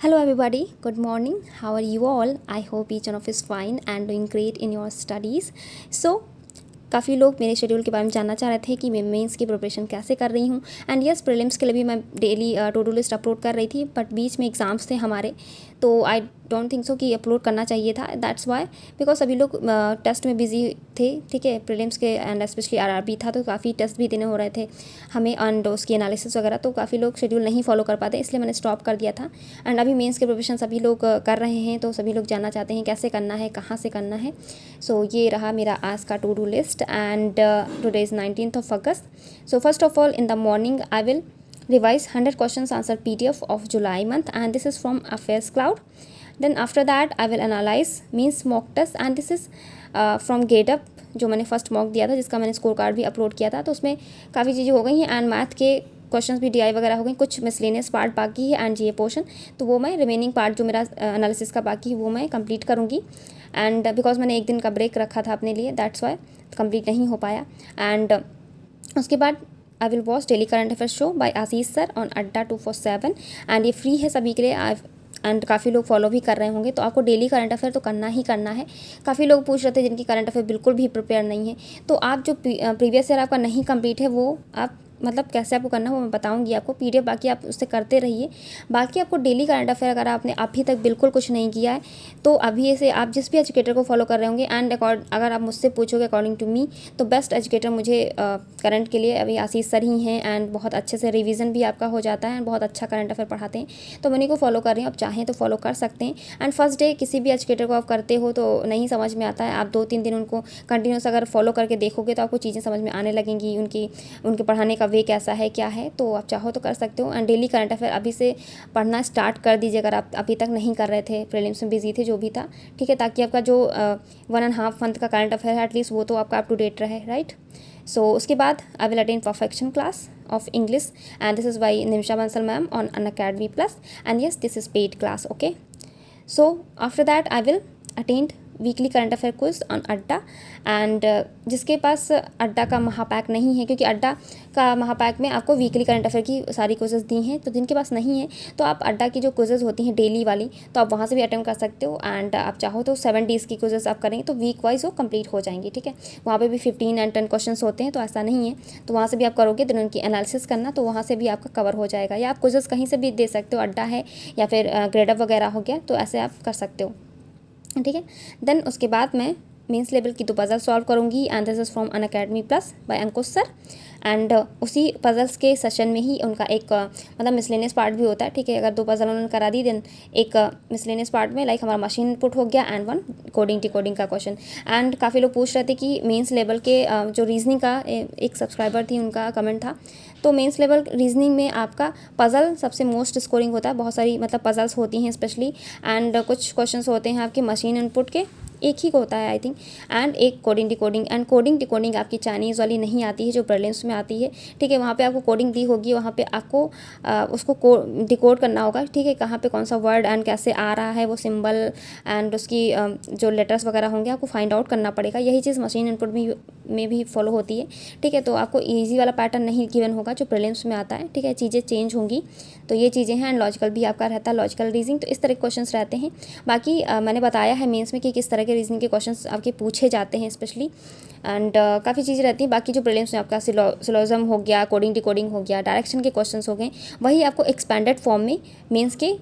Hello, everybody. Good morning. How are you all? I hope each one of you is fine and doing great in your studies. So, काफ़ी लोग मेरे schedule के बारे में जानना चाह रहे थे कि मैं मेंस की प्रिपरेशन कैसे कर रही हूँ। एंड यस, प्रीलिम्स के लिए भी मैं daily to do list upload कर रही थी, बट बीच में एग्ज़ाम्स थे हमारे, तो आई डोंट थिंक सो कि अपलोड करना चाहिए था। दैट्स वाई, बिकॉज अभी लोग टेस्ट में बिजी थे, ठीक है, प्रीलिम्स के, एंड स्पेशली आरआरबी था, तो काफ़ी टेस्ट भी देने हो रहे थे हमें एंड उसकी एनालिसिस वगैरह, तो काफ़ी लोग शेड्यूल नहीं फॉलो कर पाते, इसलिए मैंने स्टॉप कर दिया था। एंड अभी मेंस के प्रिपरेशन सभी लोग कर रहे हैं, तो सभी लोग जानना चाहते हैं कैसे करना है, कहाँ से करना है। सो ये रहा मेरा आज का to do list and today is 19th of August. So first of all, in the morning I will revise 100 questions answer PDF of July month, and this is from Affairs Cloud. Then after that I will analyze means mock test, and this is from GateUp, जो मैंने first mock दिया था, जिसका मैंने score card भी upload किया था, तो उसमें काफ़ी चीज़ें हो गई हैं एंड मैथ के क्वेश्चंस भी DI वगैरह हो गई, कुछ मिसलेनियस पार्ट बाकी है एंड GA पोर्शन, तो वो मैं रिमेनिंग पार्ट जो मेरा एनालिसिस का बाकी है वो मैं कंप्लीट करूँगी। एंड बिकॉज मैंने एक दिन का ब्रेक रखा था अपने लिए, दैट्स वाई कंप्लीट नहीं हो पाया। एंड उसके बाद I will watch daily current affair show by Ashish sir on Adda 247, and ये फ्री है सभी के लिए। एंड काफ़ी लोग फॉलो भी कर रहे होंगे, तो आपको डेली करंट अफेयर तो करना ही करना है। काफ़ी लोग पूछ रहे थे जिनकी करंट अफेयर बिल्कुल भी प्रिपेयर नहीं है, तो आप जो प्रीवियस ईयर आपका नहीं कंप्लीट है वो आप मतलब कैसे आपको करना है वो मैं बताऊंगी आपको PDF, बाकी आप उससे करते रहिए। बाकी आपको डेली करंट अफेयर अगर आपने अभी तक बिल्कुल कुछ नहीं किया है, तो अभी से आप जिस भी एजुकेटर को फॉलो कर रहे होंगे, एंड अगर आप मुझसे पूछोगे अकॉर्डिंग टू मी, तो बेस्ट एजुकेटर मुझे करंट के लिए अभी आशीष सर ही हैं, एंड बहुत अच्छे से रिवीजन भी आपका हो जाता है एंड बहुत अच्छा करंट अफेयर पढ़ाते हैं, तो मैं उन्हीं को फॉलो कर रही हूँ। आप चाहें तो फॉलो कर सकते हैं। एंड फर्स्ट डे किसी भी एजुकेटर को आप करते हो तो नहीं समझ में आता है, आप 2-3 दिन उनको कंटिन्यूस अगर फॉलो करके देखोगे तो आपको चीज़ें समझ में आने लगेंगी, उनके पढ़ाने का वे कैसा है, क्या है, तो आप चाहो तो कर सकते हो। एंड डेली करंट अफेयर अभी से पढ़ना स्टार्ट कर दीजिए अगर आप अभी तक नहीं कर रहे थे, प्रीलिम्स में बिजी थे, जो भी था, ठीक है, ताकि आपका जो 1.5 मंथ का करंट अफेयर है एटलीस्ट वो तो आपका अप टू डेट रहे, राइट। सो उसके बाद I will attend perfection class of English, and this is by Nimsha Bansal ma'am on Unacademy Plus, and yes, this is paid class, okay. So after that I will attend weekly current affair quiz on अड्डा, and जिसके पास अड्डा का महापैक नहीं है, क्योंकि अड्डा का महापैक में आपको वीकली करंट अफेयर की सारी क्विजेस दी हैं, तो जिनके पास नहीं है तो आप अड्डा की जो क्विजेस होती हैं डेली वाली, तो आप वहाँ से भी अटेम्प्ट कर सकते हो। एंड आप चाहो तो 7 डेज़ की क्विजेस आप करेंगे तो वीक वाइज वो कंप्लीट हो जाएंगी, ठीक है। वहाँ पे भी 15 एंड 10 क्वेश्चन होते हैं, तो ऐसा नहीं है, तो वहाँ से भी आप करोगे देन उनकी एनालिसिस करना, तो वहाँ से भी आपका कवर हो जाएगा। या आप क्विजेस कहीं से भी दे सकते हो, अड्डा है या फिर ग्रेडअप वगैरह हो गया, तो ऐसे आप कर सकते हो, ठीक है। देन उसके बाद मैं मेंस लेवल की 2 पजल सॉल्व करूँगी, and this is from Unacademy plus by Ankush sir. And उसी पजल्स के सेशन में ही उनका एक मतलब मिसलेनियस पार्ट भी होता है, ठीक है। अगर 2 पजल उन्होंने करा दी, देन एक मिसलेनियस पार्ट में लाइक हमारा मशीन इनपुट हो गया एंड 1 कोडिंग डिकोडिंग का क्वेश्चन। एंड काफ़ी लोग पूछ रहे थे कि मेंस लेवल के जो रीजनिंग का एक सब्सक्राइबर थी, उनका कमेंट था, तो मेंस लेवल रीजनिंग में आपका पजल सबसे मोस्ट स्कोरिंग होता है। बहुत सारी मतलब पजल्स होती हैं स्पेशली, एंड कुछ क्वेश्चंस होते हैं आपके मशीन इनपुट के, एक ही को होता है आई थिंक, एंड एक coding decoding. And coding decoding आपकी चाइनीज़ वाली नहीं आती है जो प्रीलिम्स में आती है, ठीक है। वहाँ पे आपको कोडिंग दी होगी, वहाँ पे आपको उसको डिकोड करना होगा, ठीक है, कहाँ पे कौन सा वर्ड एंड कैसे आ रहा है वो सिंबल, एंड उसकी जो लेटर्स वगैरह होंगे आपको फाइंड आउट करना पड़ेगा। यही चीज़ मशीन इनपुट में भी फॉलो होती है, ठीक है। तो आपको ईजी वाला पैटर्न नहीं गिवन होगा जो प्रीलिम्स में आता है, ठीक है, चीज़ें चेंज होंगी, तो ये चीज़ें हैं। एंड लॉजिकल भी आपका रहता है, लॉजिकल रीजनिंग, तो इस तरह के क्वेश्चंस रहते हैं। बाकी मैंने बताया है मेंस में कि किस तरह के रीजनिंग के क्वेश्चंस आपके पूछे जाते हैं स्पेशली, एंड काफ़ी चीज़ें रहती हैं। बाकी जो प्रीलिम्स में आपका सिलोज़म हो गया, कोडिंग डिकोडिंग हो गया, डायरेक्शन के क्वेश्चंस हो गए, वही आपको एक्सपेंडेड फॉर्म में मेंस के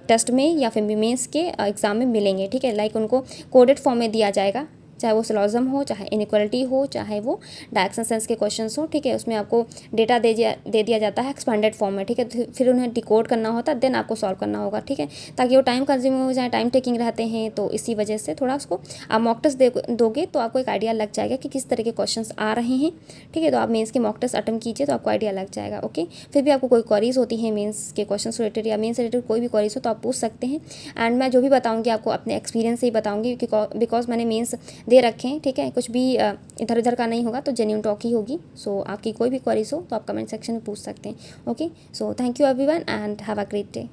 टेस्ट में या फिर मेंस के एग्ज़ाम में मिलेंगे, ठीक है। लाइक उनको कोडेड फॉर्म में दिया जाएगा, चाहे वो सिलोज़म हो, चाहे इनइक्वालिटी हो, चाहे वो डायरेक्शन सेंस के क्वेश्चंस हो, ठीक है। उसमें आपको डेटा दे दिया जाता है एक्सपेंडेड फॉर्म में, ठीक है। तो फिर उन्हें डिकोड करना होता है, देन आपको सॉल्व करना होगा, ठीक है, ताकि वो टाइम कंज्यूमिंग हो जाए, टाइम टेकिंग रहते हैं, तो इसी वजह से थोड़ा उसको आप मॉक टेस्ट दोगे तो आपको एक आइडिया लग जाएगा कि किस तरह के क्वेश्चंस आ रहे हैं, ठीक है। तो आप मेंस के मॉक टेस्ट अटेम्प्ट कीजिए तो आपको आइडिया लग जाएगा, ओके। फिर भी आपको कोई क्वेरीज होती हैं मेंस के क्वेश्चन रिलेटेड या मेंस रिलेटेड कोई भी क्वेरीज हो तो आप पूछ सकते हैं। एंड मैं जो भी बताऊँगी आपको अपने एक्सपीरियंस से ही बताऊँगी, बिकॉज मैंने मेंस दे रखे हैं, ठीक है। कुछ भी इधर उधर का नहीं होगा, तो जेन्युइन टॉक ही होगी। सो आपकी कोई भी क्वेरीज हो तो आप कमेंट सेक्शन में पूछ सकते हैं, okay. So thank you everyone and have a great day.